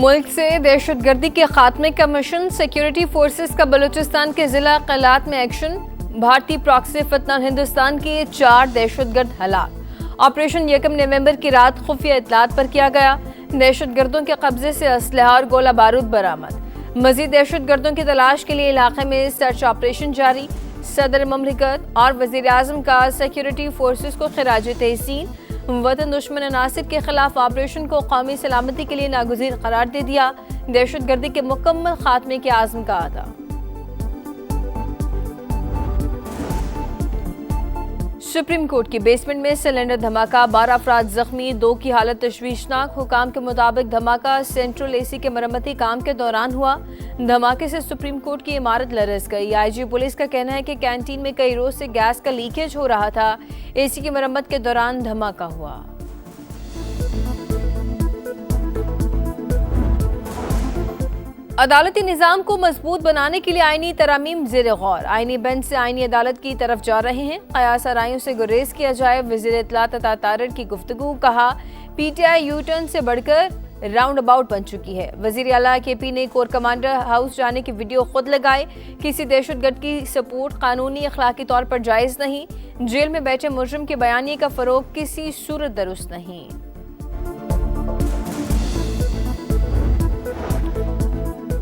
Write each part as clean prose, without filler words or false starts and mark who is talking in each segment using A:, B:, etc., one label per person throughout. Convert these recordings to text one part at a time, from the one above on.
A: ملک سے دہشت گردی کے خاتمے کا مشن، سیکیورٹی فورسز کا بلوچستان کے ضلع قلات میں ایکشن، بھارتی پراکسی فتنہ ہندوستان کے 4 دہشت گرد ہلاک۔ آپریشن 1 نومبر کی رات خفیہ اطلاعات پر کیا گیا، دہشت گردوں کے قبضے سے اسلحہ اور گولہ بارود برآمد۔ مزید دہشت گردوں کی تلاش کے لیے علاقے میں سرچ آپریشن جاری۔ صدر مملکت اور وزیر اعظم کا سیکیورٹی فورسز کو خراج تحسین۔ وطن دشمن عناصر کے خلاف آپریشن کو قومی سلامتی کے لیے ناگزیر قرار دے دیا، دہشت گردی کے مکمل خاتمے کے عزم کا اعادہ۔ سپریم کورٹ کی بیسمنٹ میں سلنڈر دھماکہ، 12 افراد زخمی، 2 کی حالت تشویشناک۔ حکام کے مطابق دھماکہ سینٹرل اے سی کے مرمتی کام کے دوران ہوا۔ دھماکے سے سپریم کورٹ کی عمارت لرز گئی۔ آئی جی پولیس کا کہنا ہے کہ کینٹین میں کئی روز سے گیس کا لیکیج ہو رہا تھا، اے سی کی مرمت کے دوران دھماکہ ہوا۔ عدالتی نظام کو مضبوط بنانے کے لیے آئینی ترامیم زیر غور، آئینی بینچ سے آئینی عدالت کی طرف جا رہے ہیں، قیاس آرائیوں سے گریز کیا جائے۔ وزیر اطلاعات عطا تارڑ کی گفتگو، کہا P T I you turn سے بڑھ کر راؤنڈ اباؤٹ بن چکی ہے۔ وزیر اعلیٰ کے پی نے کور کمانڈر ہاؤس جانے کی ویڈیو خود لگائے۔ کسی دہشت گرد کی سپورٹ قانونی اخلاقی طور پر جائز نہیں، جیل میں بیٹھے مجرم کے بیانیے کا فروغ کسی صورت درست نہیں۔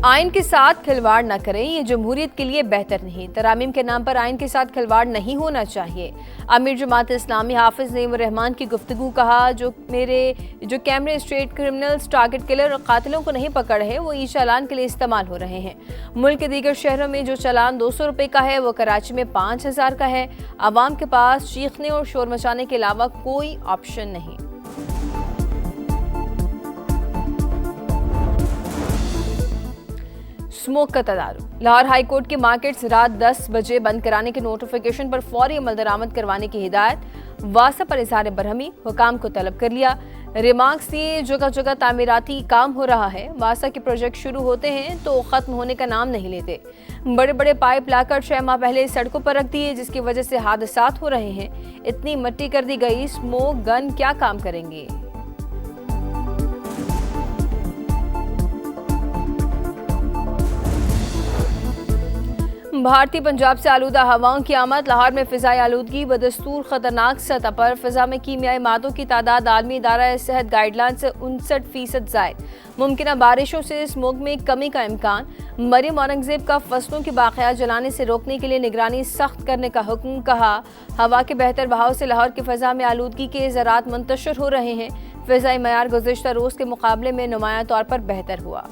A: آئین کے ساتھ کھلواڑ نہ کریں، یہ جمہوریت کے لیے بہتر نہیں۔ ترامیم کے نام پر آئین کے ساتھ کھلواڑ نہیں ہونا چاہیے۔ امیر جماعت اسلامی حافظ نعیم الرحمان کی گفتگو، کہا جو کیمرے اسٹریٹ کرمنلز، ٹارگٹ کلر اور قاتلوں کو نہیں پکڑ رہے، وہ ای چالان کے لیے استعمال ہو رہے ہیں۔ ملک کے دیگر شہروں میں جو چالان 200 روپے کا ہے، وہ کراچی میں 5000 کا ہے۔ عوام کے پاس چیخنے اور شور مچانے کے علاوہ کوئی آپشن نہیں۔ اسموک کا تدارک، لاہور ہائی کورٹ کی مارکیٹس رات 10 بجے بند کرانے کے نوٹیفیکیشن پر فوری عمل درآمد کروانے کی ہدایت۔ واسا پر اظہار برہمی، حکام کو طلب کر لیا۔ ریمارکس دیے، جگہ جگہ تعمیراتی کام ہو رہا ہے، واسا کے پروجیکٹ شروع ہوتے ہیں تو ختم ہونے کا نام نہیں لیتے۔ بڑے بڑے پائپ لا کر 6 ماہ پہلے سڑکوں پر رکھ دیے، جس کی وجہ سے حادثات ہو رہے ہیں۔ اتنی مٹی کر دی گئی، اسموک گن کیا کام کریں گے؟ بھارتی پنجاب سے آلودہ ہواؤں کی آمد، لاہور میں فضائی آلودگی بدستور خطرناک سطح پر۔ فضا میں کیمیائی مادوں کی تعداد عالمی ادارہ صحت گائیڈ لائن سے 59% زائد۔ ممکنہ بارشوں سے اسموگ میں کمی کا امکان۔ مریم اورنگزیب کا فصلوں کی باقیات جلانے سے روکنے کے لیے نگرانی سخت کرنے کا حکم، کہا ہوا کے بہتر بہاؤ سے لاہور کی فضا میں آلودگی کے ذرات منتشر ہو رہے ہیں۔ فضائی معیار گزشتہ روز کے مقابلے میں نمایاں طور پر بہتر ہوا۔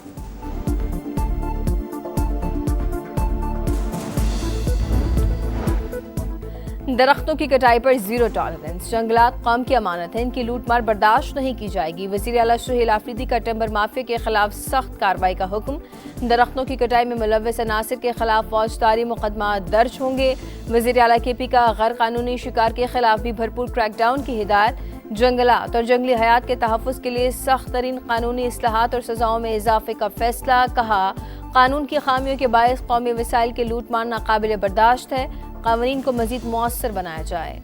A: درختوں کی کٹائی پر زیرو ٹالرنس، جنگلات قوم کی امانت ہے، ان کی لوٹ مار برداشت نہیں کی جائے گی۔ وزیر اعلیٰ سہیل آفریدی کا ٹمبر مافیا کے خلاف سخت کارروائی کا حکم۔ درختوں کی کٹائی میں ملوث عناصر کے خلاف فوجداری مقدمات درج ہوں گے۔ وزیر اعلیٰ کے پی کا غیر قانونی شکار کے خلاف بھی بھرپور کریک ڈاؤن کی ہدایت۔ جنگلات اور جنگلی حیات کے تحفظ کے لیے سخت ترین قانونی اصلاحات اور سزاؤں میں اضافے کا فیصلہ، کہا قانون کی خامیوں کے باعث قومی وسائل کی لوٹ مار ناقابل برداشت ہے، قوانین کو مزید مؤثر بنایا جائے۔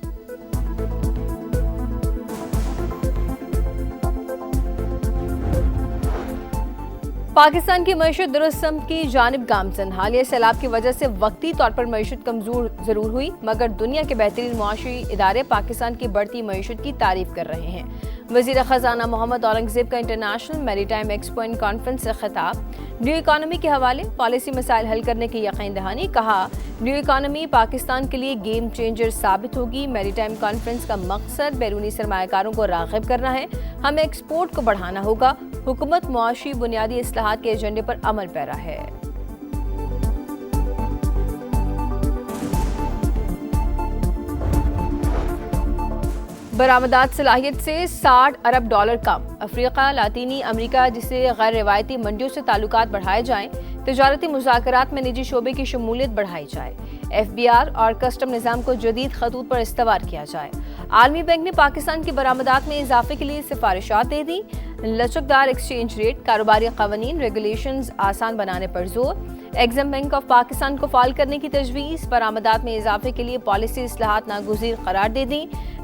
A: پاکستان کی معیشت درست سمت کی جانب گامزن، حالیہ سیلاب کی وجہ سے وقتی طور پر معیشت کمزور ضرور ہوئی، مگر دنیا کے بہترین معاشی ادارے پاکستان کی بڑھتی معیشت کی تعریف کر رہے ہیں۔ وزیر خزانہ محمد اورنگزیب کا انٹرنیشنل میری ٹائم ایکسپو اینڈ کانفرنس سے خطاب، نیو اکانومی کے حوالے پالیسی مسائل حل کرنے کی یقین دہانی، کہا نیو اکانومی پاکستان کے لیے گیم چینجر ثابت ہوگی۔ میری ٹائم کانفرنس کا مقصد بیرونی سرمایہ کاروں کو راغب کرنا ہے، ہمیں ایکسپورٹ کو بڑھانا ہوگا۔ حکومت معاشی بنیادی اصلاحات کے ایجنڈے پر عمل پیرا ہے۔ برآمدات صلاحیت سے $60 ارب کم، افریقہ لاطینی امریکہ جسے غیر روایتی منڈیوں سے تعلقات بڑھائے جائیں، تجارتی مذاکرات میں نجی شعبے کی شمولیت بڑھائی جائے، ایف بی آر اور کسٹم نظام کو جدید خطوط پر استوار کیا جائے۔ عالمی بینک نے پاکستان کی برآمدات میں اضافے کے لیے سفارشات دے دی۔ لچکدار ایکسچینج ریٹ، کاروباری قوانین ریگولیشنز آسان بنانے پر زور۔ ایگزم بینک آف پاکستان کو فعال کرنے کی تجویز، برآمدات میں اضافے کے لیے پالیسی اصلاحات ناگزیر قرار دے دیں۔